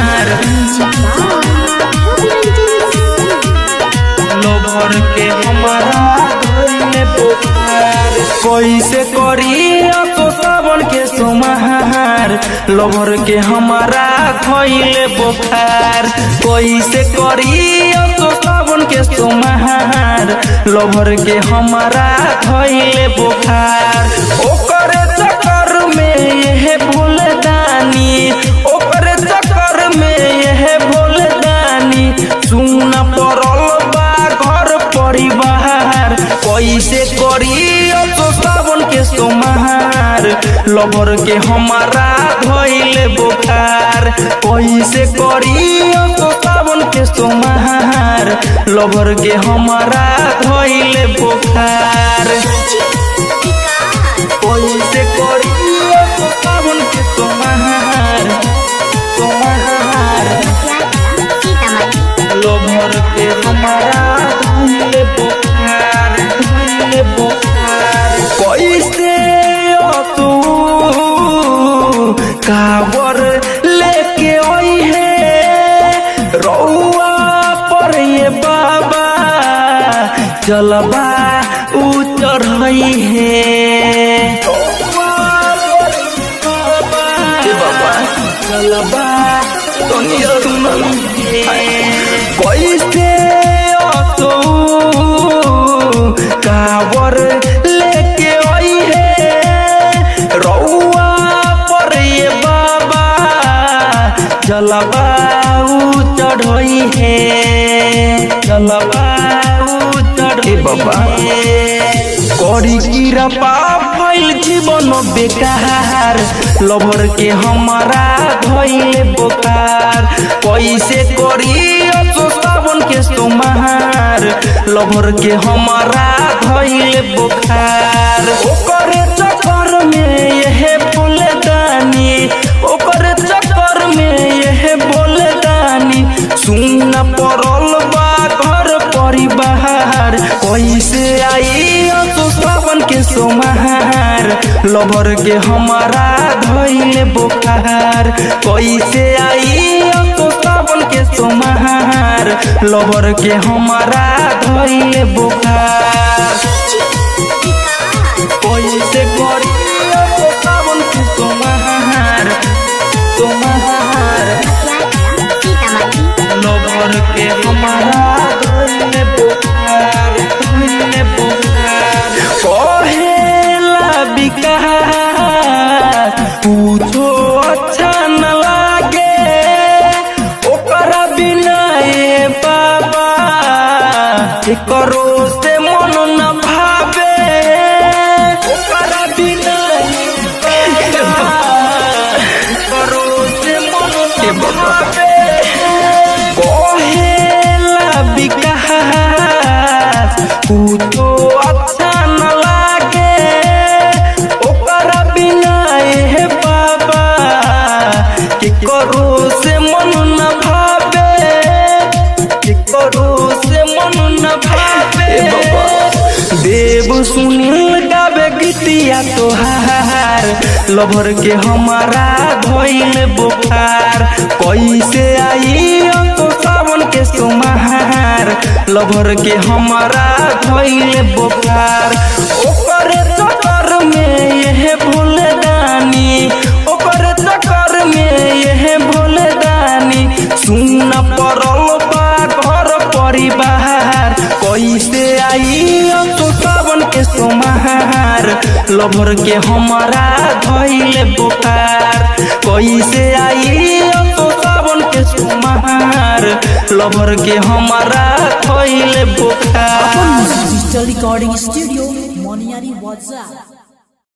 सोमहार lover के हमारा धइले बुखार कैसे करी तो सावन के सोमहार लभर के हमारा धइले बुखार कैसे करी तो सावन के सोमहार लभर के हमारा धइले बुखार ओकरे चक्कर में यह भूल दानी ओकरे चक्कर में यह भूल दानी सुन पड़ल बा घर परिवार कैसे करी तो सावन के सोमहार लभर के हमारा धइले बुखार कैसे करी तो सावन के सोमहार लभर के हमारा धइले बुखार कैसे करी तो सावन के सोमहार लभर के हमारा धइले बुखार कैसे तू कावर लेके आई है रउआ पर ये बाबा जलवा उतर रही है बाबा जलवा कैसे तू कावर लेके आई है रउआ पर ये बाबा जलवा चढ़ई है जलवा चढ़े बाबा करी कृपा भइल जीवन बेकार लभर के हमारा धइले बुखार कैसे करी तो सावन के सोमहार लभर के हमारा धइले बुखार ओकरे चक्कर में यह बोल दानी ओकरे चक्कर में यह बोल दानी सुन पड़ल बा घर परिवार कैसे आई तो सावन के सोमहार लभर के हमारा धइले बुखार कैसे आई तो सावन के सोमहार लभर के हमारा धइले बुखार कैसे करी तो सावन के सोमहार लभर के हमारा धइले बुखार कहेला विकास पूछो अच्छा न लागे ओकरा बिना ए बाबा करो से मन न भावे ओकरा बिना करो से मन न भावे कहेला विकास पूछो अच्छा न लागे ओकरा बिना ए बाबा कि करो से मन न भावे कि करो से मन न भावे देव सुनील गावे गीतिया तोहार लभर के हमारा धइले बुखार कैसे आई तो सावन के सोमहार लभर के हमारा धइले बुखार ओकरे चक्कर में यह भूल दानी ओकरे चक्कर में यह भूल दानी सुन पड़ल बा घर परिवार कैसे आई तो सावन के सोमहार लभर के हमारा धइले बुखार कैसे आई तो सावन के सोमहार लभर के हमारा धइले बुखार डिजिटल रिकॉर्डिंग स्टूडियो मोनियारी वाजा।